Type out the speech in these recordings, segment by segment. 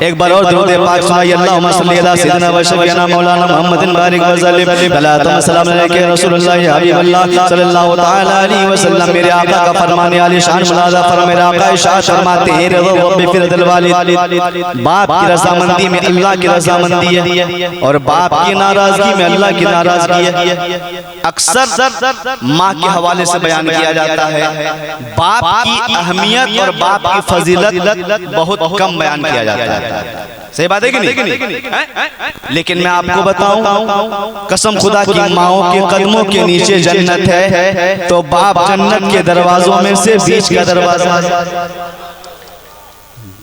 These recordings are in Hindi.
एक बार और दरूद पाक सुनाइए। अल्लाहुम्मा सल्ली अला सय्यिदिना व शफीना मौलाना मुहम्मदिन बारिक व सल्लिम सलातु सलाम अलैहि रसूलुल्लाह हबीबल्लाह सल्लल्लाहु तआला अलैहि वसल्लम। मेरे आका का फरमाने आली शान मुलाजा फरमा, मेरे आका इरशाद फरमाते हैं रब्बि फिरदल वालिद, बाप की रज़ामंदी में अल्लाह की रज़ामंदी है और बाप की नाराजगी में अल्लाह की नाराजगी है। अक्सर माँ के हवाले से बयान किया जाता है, बाप की अहमियत और बाप की फजीलत बहुत कम बयान किया जाता है। सही बात है कि नहीं? लेकिन मैं आपको बताऊं, कसम खुदा की माओं के कदमों के नीचे जन्नत है, तो बाप जन्नत के दरवाजों में से बीच का दरवाजा।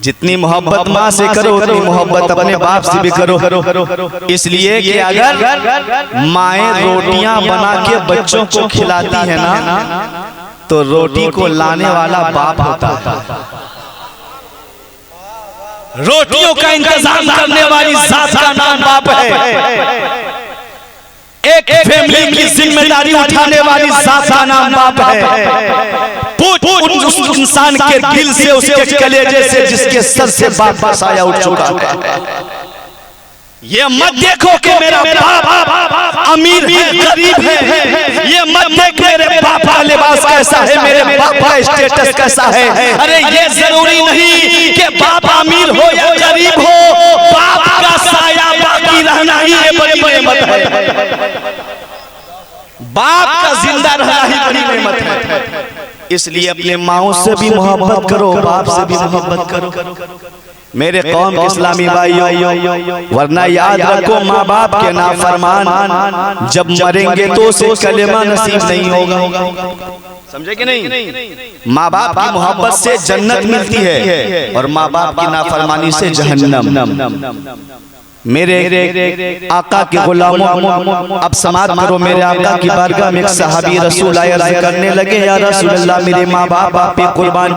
जितनी मोहब्बत माँ से करो उतनी मोहब्बत अपने बाप से भी करो। इसलिए कि अगर माएँ रोटियां बना के बच्चों को खिलाती है ना, तो रोटी को लाने वाला बाप होता है। रोटियों का इंतजाम करने वाली जात का नाम बाप है। एक फैमिली की जिम्मेदारी उठाने वाली जात का नाम बाप है। उस इंसान के दिल से, उसके कलेजे से, जिसके सर से बाप का साया उठ चुका है। ये मत देखो कि मेरा बाप अमीर है गरीब है, ये मत देख मेरे बाप का लिबास कैसा है, मेरे बाप का स्टेटस कैसा है। अरे ये जरूरी नहीं कि बाप अमीर हो या गरीब हो, बाप का साया बाकी रहना ही ये बड़ी नेमत है। बाप का जिंदा रहना ही बड़ी नेमत है। इसलिए अपने माओ से भी मोहब्बत करो, बाप से भी मोहब्बत करो मेरे कौम के इस्लामी भाइयों। वरना याद रखो, माँ बाप के नाफरमान जब मरेंगे तो उसे कलेमा नसीब नहीं होगा। समझे कि नहीं? माँ बाप की मोहब्बत से जन्नत मिलती है और माँ बाप की नाफरमानी से जहन्नम। मेरे आका के गुलामों, अब समात करो। मेरे आका की बारगाह में एक सहाबी रसूल आए, अर्ज़ करने लगे, या रसूल अल्लाह, मेरे माँ बाप आप पे कुर्बान,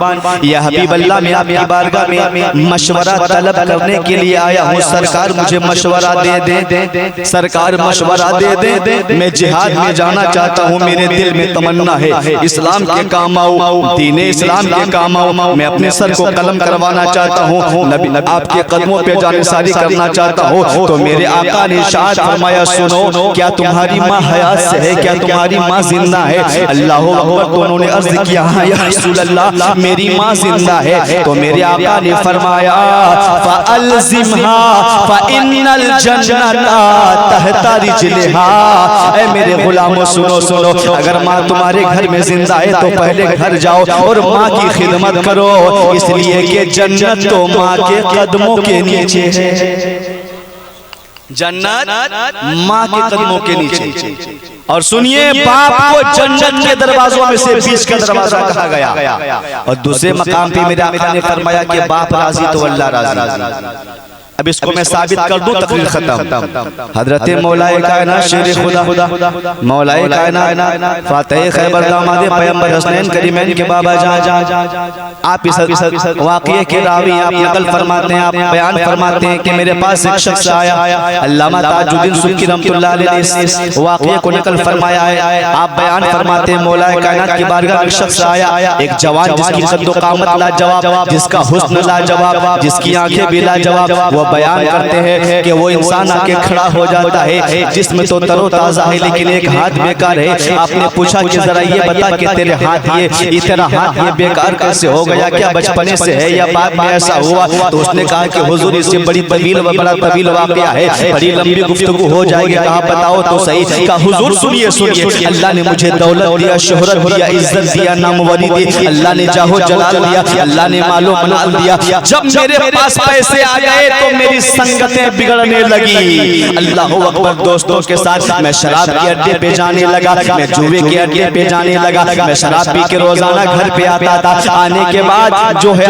या हबीब अल्लाह, मैं आपकी बारगाह में मशवरा तलब करने के लिए आया हूँ। सरकार मुझे मशवरा दे दे, सरकार मशवरा दे दे। मैं जिहाद में जाना चाहता हूँ, मेरे दिल में तमन्ना है इस्लाम के काम आऊँ, दीने इस्लाम के काम आऊँ। मैं अपने सर को कलम करवाना चाहता हूँ, नबी आपके कदमों पे जानिसारी करना चाहता हूँ। तो मेरे आका ने इरशाद फरमाया, सुनो, क्या तुम्हारी माँ हयात से है, क्या तुम्हारी माँ जिंदा है? अल्लाह अकबर। तो उन्होंने अर्ज किया, हाँ या रसूल अल्लाह, मेरी माँ जिंदा है। तो मेरे आका ने फरमाया, फअल्जिमहा फइन्नल जन्नता तहता रिजलिहा। ऐ मेरे गुलामों सुनो, अगर माँ तुम्हारे घर में जिंदा है तो पहले घर जाओ और माँ की खिदमत करो, इसलिए कि जन्नत तो माँ के कदमों के नीचे है। जन्नत माँ के कदमों के नीचे। और सुनिए, बाप को जन्नत के दरवाजों में से बीच का दरवाजा कहा गया। और दूसरे मकाम पे मेरे आका ने फरमाया कि बाप राजी तो अल्लाह राजी। अब इसको मैं साबित कर दूं, तकरीर खत्म। हजरत मौलाए कायनात शेर खुदा, मौलाए कायनात फातिह खैबर दामाद पैगंबर हसनैन करीमैन के बाबा जान, आप इस वाक़ये के रावी आप नकल फरमाते हैं, आप बयान फरमाते हैं कि मेरे पास एक शख्स आया, अल्लामा ताजुद्दीन सुक्की रहमतुल्लाह अलैहि ने इस वाक़ये को नकल फरमाया है। आप बयान फरमाते हैं, मौलाए कायनात की बारगाह में शख्स आया, एक जवान जिसकी कद्दो कामत लाजवाब, जिसका हुस्न लाजवाब, जिसकी आंखें भी लाजवाब। वो बयान करते हैं कि वो इंसान आके खड़ा हो जाता है, जिसमें तो तरोताजा है लेकिन एक हाथ बेकार है। आपने पूछा कि जरा ये बता कि तेरे हाथ ये तेरा हाथ ये बेकार कैसे हो गया, क्या बचपने से है या बाद में ऐसा हुआ? तो उसने कहा कि हुजूर, इससे बड़ा तवील वाक़या है, बड़ी लंबी गुफ्तगू हो जाएगी। कहा बताओ तो सही। कहा हुजूर सुनिए, अल्लाह ने मुझे दौलत दिया, शोहरत दिया, इज्जत दिया, नामवरी दी, अल्लाह ने जाहो जलाल दिया, अल्लाह ने मालो मनाल दिया। जब मेरे पास पैसे आ गए तो मेरी संगतें बिगड़ने लगी। अल्लाह अकबर। दोस्तों के साथ मैं शराब के अड्डे पे जाने लगा, मैं जुए के अड्डे पे जाने लगा, मैं शराब पी के रोजाना घर पे आता था। आने के बाद जो है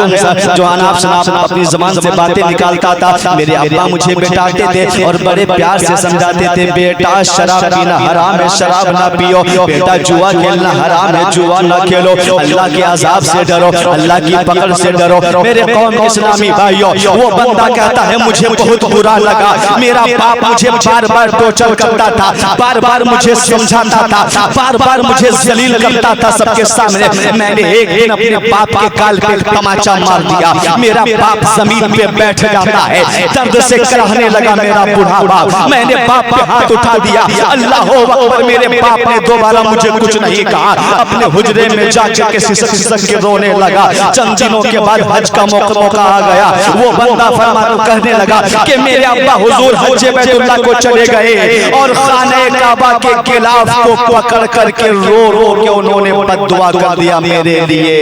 जो अनाप शनाप अपनी ज़बान से बातें निकालता था। मेरे अब्बा मुझे बैठाते थे और बड़े प्यार से समझाते थे, बेटा शराब पीना हराम है, शराब ना पियो, बेटा जुआ खेलना हराम है, जुआ ना खेलो, अल्लाह के अजाब से डरो, अल्लाह की पकड़ से डरो। मेरे कौम के इस्लामी भाइयों, वो बंदा कहता है है मुझे बहुत बुरा लगा। मेरा बाप मुझे बार बार टॉर्चर करता था, बार बार मुझे समझाता था, बार बार मुझे जलील करता था सबके सामने। मैंने एक दिन अपने बाप के गाल पे तमाचा मार दिया। मेरा बाप जमीन पे बैठ जाता है, दर्द से कराहने लगा मेरा बूढ़ा बाप। मैंने बाप पे हाथ उठा दिया, अल्लाह अकबर। मेरे बाप ने दोबारा मुझे कुछ नहीं कहा, अपने हुजरे में जाकर के सिसक के रोने लगा। चंद दिनों के बाद हज का मौका आ गया। वो बंदा कहने लगा कि मेरे अब्बा हुजूर हज बैतुल्लाह को चले गए और खाने काबा के गिलाफ को पकड़ करके रो रो के उन्होंने बद्दुआ कर दिया मेरे लिए।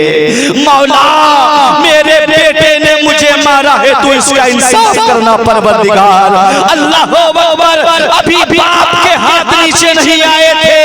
मौला मेरे बेटे ने मुझे मारा है, तो इसका इंसाफ करना परवरदिगार। अल्लाह अकबर। अभी बाप के हाथ नीचे नहीं आए थे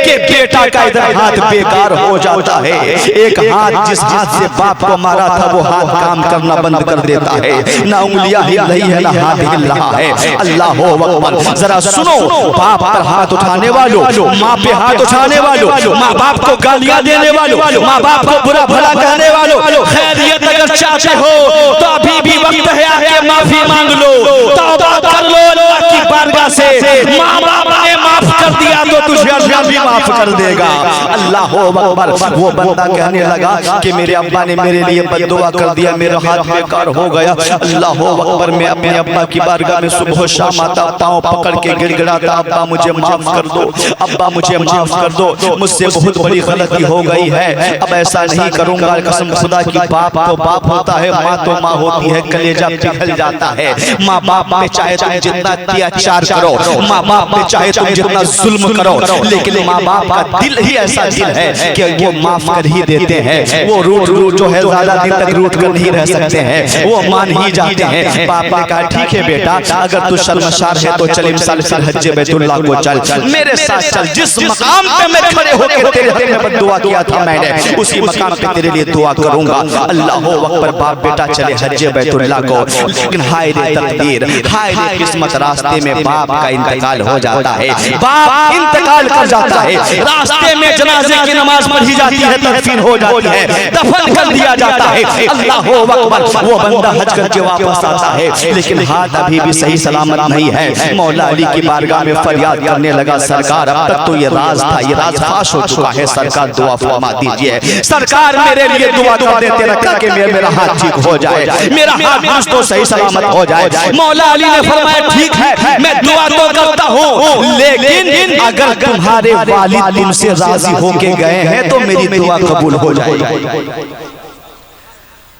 कि बेटा का इधर हाथ बेकार हो जाता है। एक हाथ जिस हाथ से बाप को मारा था वो हाथ काम करना बंद कर देता है, ना उंगलियां हिल रही है ना हाथ हिल रहा है। अल्लाह अकबर। जरा सुनो, बाप पर हाथ उठाने वालों, माँ पे हाथ उठाने वालों, माँ बाप को गालियां देने वालों, माँ बाप को बुरा भला कहने वालों, खैरियत अगर चाहते हो तो अभी भी वक्त है, आके माफी मांग लो, तौबा कर लो अल्लाह की बारगाह से। माँ बाप ने माफ कर दिया तो तुझे अल्लाह भी माफ कर देगा। अल्लाह अकबर। वो बंदा कहने लगा कि मेरे अब्बा ने मेरे लिए बद्दुआ कर दिया, मेरा हाथ बेकार हो गया। अल्लाह अकबर। मैं अपने अब्बा की बारगाह में सुबह शाम आता, पाँव पकड़ के गिड़गिड़ाता, अब्बा मुझे माफ कर दो, अब्बा मुझे माफ कर दो, मुझसे बहुत बड़ी गलती हो गई है, अब ऐसा नहीं करूंगा। कसम खुदा की, बाप तो बाप होता है, माँ तो माँ होती है, कलेजा पिघल जाता है। माँ बाप पे चाहे तुम जितना अत्याचार करो, माँ बाप पे चाहे तुम जितना जुल्म करो, लेकिन माँ बाप का दिल ही ऐसा दिल है कि वो माफ कर ही देते हैं। वो रूठ जो है ज्यादा दिन तक रूठ कर नहीं रह सकते हैं, वो मान ही जाते हैं। बाप ने कहा ठीक है बेटा, अगर तू शर्मशार है तो चल इंसान फिर हज बैतुल्लाह को चल, मेरे साथ चल। जिस मकाम पे मैं खड़े होकर तेरे हक में बद्दुआ किया था मैंने, उसी मकाम पे तेरे लिए दुआ करूंगा। अल्लाह अकबर। बाप बेटा चले हज बैतुल्लाह को, लेकिन हाय रे तकदीर, हाय रे किस्मत, रास्ते में बाप का इंतकाल हो जाता है। बाप इंतकाल कर जाता है, रास्ते में जनाजे की नमाज पढ़ी जाती है, तदफीन हो जाती है, दफन कर दिया जाता है। अल्लाह अकबर। वो बंदा हज करके वापस आता है, लेकिन हाथ अभी भी सही सलामत नहीं है। मौला अली की बारगाह में फरियाद करने लगा, सरकार अब तक तो ये राज था, ये राज फाश हो चुका है, सरकार दुआ फरमा दीजिए, सरकार मेरे लिए दुआ कर देते रखा कि मेरा हाथ ठीक हो जाए, मेरा हाथ दुरुस्त तो सही सलामत हो जाए। मौला अली ने फरमाया ठीक है, मैं दुआ तो करता हूँ, लेकिन अगर तुम्हारे वालिद तुमसे राजी होके गए हैं तो मेरी दुआ कबूल हो जाएगी।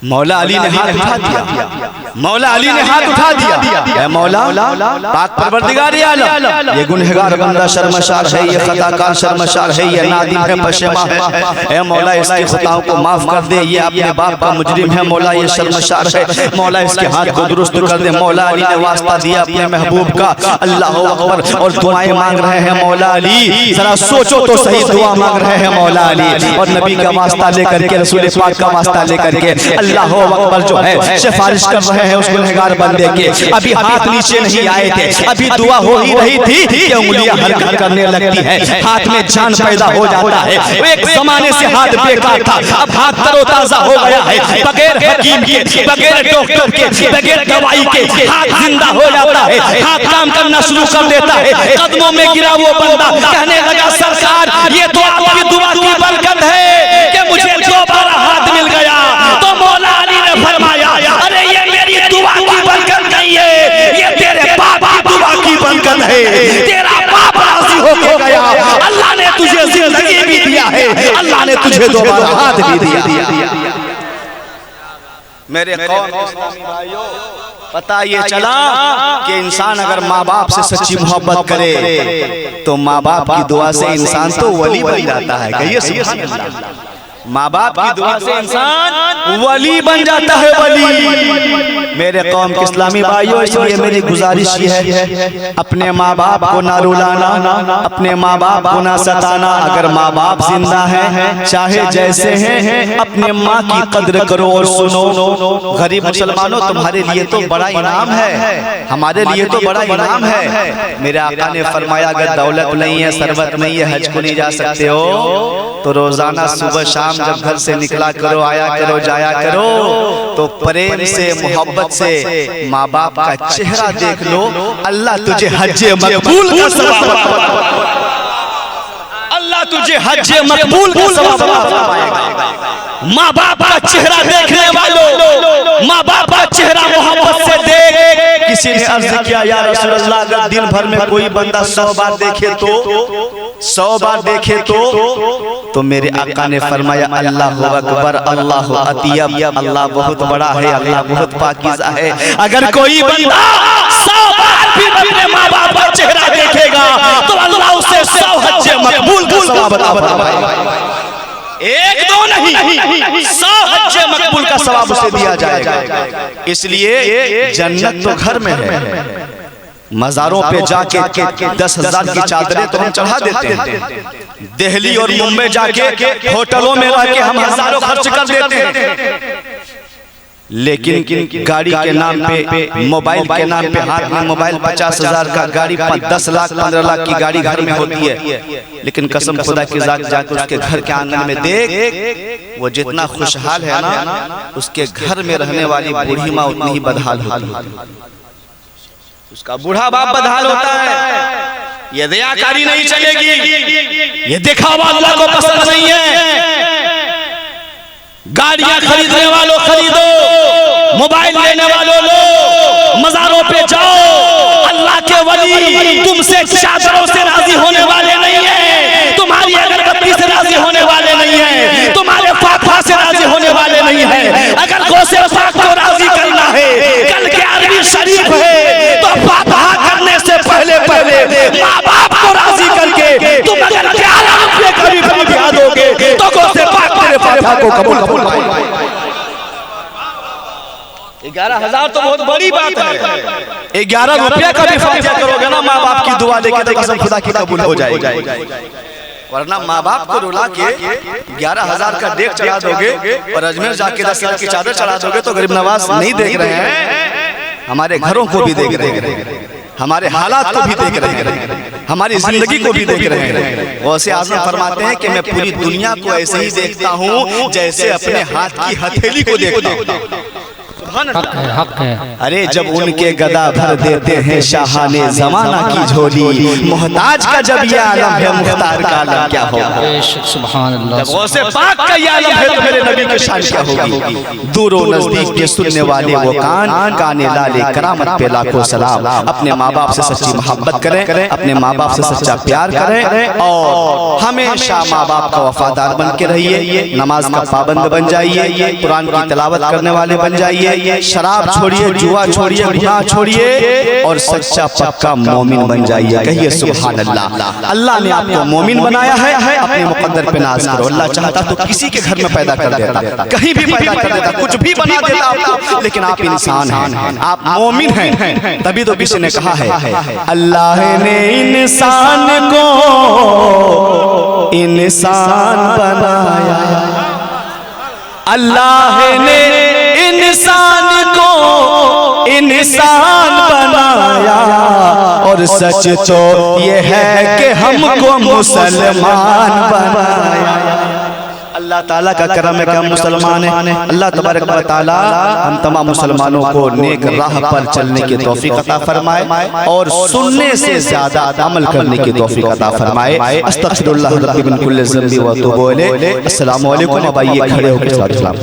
मौला अली ने हाथ उठा दिया, मौला अली ने हाथ उठा दिया, ऐ मौला पाक परवरदिगार आलम, ये गुनहगार बंदा शर्मशार है, ये खताकार शर्मशार है, ये नादिम है, पशेमा है, ऐ मौला इसके खताओं को माफ कर दे, ये अपने बाप का मुजरिम है, मौला ये शर्मशार है, मौला इसके हाथ को दुरुस्त कर दे। मौला अली ने वास्ता दिया अपने महबूब का, अल्लाह अकबर, और दुआएं मांग रहे हैं मौला अली। जरा सोचो तो सही, दुआ मांग रहे हैं मौला अली, और नबी का वास्ता लेकर के, रसूल पाक का वास्ता लेकर के अल्लाह अकबर जो है सिफारिश कर रहे हैं उस गुनहगार बंदे के। अभी हाथ नीचे नहीं आए थे, अभी दुआ हो ही रही थी कि उंगलियां हरकत करने लगती है, हाथ में जान पैदा हो जाता है। एक जमाने से हाथ बेकार था, अब हाथ तरोताजा हो गया है, बगैर हकीम के, बगैर डॉक्टर के, बगैर दवाई के हाथ जिंदा हो जाता है, हाथ काम करना शुरू कर देता है। कदमों में गिरा वो बंदा कहने लगा, सरकार ये तो आपकी दुआ की बरकत है कि मुझे दोबारा हाथ मिल गया। तो मौला अली ने फरमाया, अरे ये मेरी दुआ की बरकत नहीं है, ये तेरे बाप की दुआ की बरकत है, तेरा बाप राजी होके गया, अल्लाह ने तुझे जिंदगी भी दिया है, अल्लाह ने तुझे दोबारा हाथ भी दिया। मेरे कौम इस्लामी भाइयों, पता ये चला कि इंसान अगर माँ बाप से सच्ची मोहब्बत करे तो माँ बाप की दुआ से इंसान तो वली बन जाता है। कहिए माँ बाप की दुआ से इंसान वली बन जाता है, वली। मेरे कौम के इस्लामी भाइयों, इसलिए मेरी गुजारिश ये है, अपने माँ बाप को ना रुलाना, अपने माँ बाप को ना सताना। अगर माँ बाप जिंदा हैं, चाहे जैसे हैं, अपने माँ की कद्र करो। और सुनो गरीब मुसलमानों, तुम्हारे लिए तो बड़ा इनाम है, हमारे लिए तो बड़ा इनाम है। मेरे आका ने फरमाया, अगर दौलत नहीं है, सरबत नहीं है, हज को नहीं जा सकते हो, तो रोजाना सुबह शाम जब घर से निकला करो, आया करो, जाया करो, तो प्रेम से मोहब्बत मोहब्बत से माँ बाप का चेहरा देख लो, अल्लाह तुझे हज्जे मकबूल का सवाब, अल्लाह तुझे हज्जे मकबूल का सवाब पाएगा। माँ बाप का चेहरा देखने वालों, माँ बाप का चेहरा मोहब्बत से देख। किसी ने अर्ज किया, या रसूल अल्लाह, अगर दिन भर में कोई बंदा 100 बार देखे तो 100 बार देखे तो मेरे आका ने फरमाया, अल्लाह अकबर, अल्लाह अतियब, अल्लाह बहुत बड़ा है, अल्लाह बहुत पाकीज़ा है। अगर कोई बंदा 100 बार भी अपने माँ बाप का चेहरा देखेगा तो अल्लाह उसे 100 हज्जे मकबूल का सवाब अता फरमाएगा। एक दो नहीं, 100 हज्जे मकबूल का सवाब उसे दिया जाएगा। इसलिए जन्नत तो घर में है, मज़ारों पे जाके 10,000 की चादरें तो हम चढ़ा देते हैं, दिल्ली और मुंबई जाके होटलों में रह के हम हजारों खर्च कर देते हैं, लेकिन गाड़ी के नाम पे, मोबाइल के नाम पे, हाथ में मोबाइल 50,000 का, गाड़ी 10 लाख 15 लाख की गाड़ी घर में होती है, लेकिन कसम खुदा की जात जाके उसके घर के आंगन में देख, वो जितना खुशहाल है ना, उसके घर में रहने वाली बूढ़ी माँ उतनी ही बदहाल होती है, उसका बूढ़ा बाप बदहाल होता है। ये दयाकारी नहीं चलेगी, ये दिखावा अल्लाह को पसंद नहीं है। गाड़ियां खरीदने वालों खरीदो, मोबाइल लेने वालों लो, मज़ारों पे जाओ, अल्लाह के वली तुमसे चादरों से राजी होने वाले नहीं है, तुम्हारी अगरबत्ती से राजी होने वाले नहीं है, तुम्हारे फातिहा से राजी होने वाले नहीं है। अगर गौसे पाक को राजी करना है, कल के अरबी शरीफ है, तो फातिहा करने से पहले माँ बाप को राजी करके तुम अगर 11 रुपये कभी दिया दोगे तो गौसे पाक तेरे फातिहा को कबूल फरमाएगा। 11,000 तो बहुत बड़ी बात है, 11 रुपया का भी फातिहा करोगे ना माँ बाप की दुआ लेके तो कसम खुदा की कबूल हो जाएगी। वरना माँ बाप को रुला के 11,000 का डेक चढ़ा दोगे और अजमेर जाके 10 लाख की चादर चढ़ा दोगे तो गरीब नवाज नहीं देख रहे हैं, हमारे घरों को भी देख रहे हैं, हमारे हालात को भी देख रहे हैं, हमारी जिंदगी को भी देख रहे हैं। गौसे आज़म फरमाते हैं कि मैं पूरी दुनिया को ऐसे ही देखता हूँ जैसे अपने हाथ की हथेली को देखता हूँ। हक है। अरे जब उनके गदा भर देते हैं शाहाने जमाना की झोली, मोहताज का जब ये आलम है मुख्तार का आलम क्या होगा। सुभान अल्लाह। जब गौसे पाक का ये आलम है तो मेरे नबी की शान क्या होगी। दूरो नजदीक के सुनने वाले वो कान, काने लाले करामत पे लाखों सलाम। अपने माँ बाप से सच्ची मोहब्बत करें, अपने माँ बाप से सच्चा प्यार करें और हमेशा माँ बाप का वफादार बन के रहिए, नमाज का पाबंद बन जाइए, कुरान की तिलावत करने वाले बन जाइए, शराब छोड़िए, जुआ छोड़िए, गुनाह छोड़िए और सच्चा पक्का मोमिन बन जाइए। कहिए सुभान अल्लाह। अल्लाह ने आपको मोमिन बनाया है, अपने मुकद्दर पे नाज करो। अल्लाह चाहता तो किसी के घर में पैदा कर देता, कहीं भी पैदा कर देता, कुछ भी बना देता आपको, लेकिन आप इंसान हैं, आप मोमिन हैं। तभी तो किसी ने कहा है अल्लाह ने इंसान को इंसान बनाया, अल्लाह ने इंसान को इंसान बनाया और सच तो ये है कि हमको मुसलमान बनाया। अल्लाह ताला का करम है कि हम मुसलमान हैं। अल्लाह तबारक व तआला हम तमाम मुसलमानों को नेक राह पर चलने की तौफीक अता फरमाए और सुनने से ज्यादा अमल करने की तौफीक अता फरमाए। अस्तगफिरुल्लाह रब्बी मिन कुल्लि ज़ंबि व अतूबु इलैह। अस्सलामु अलैकुम। अब आइए खड़े होकर सलाम।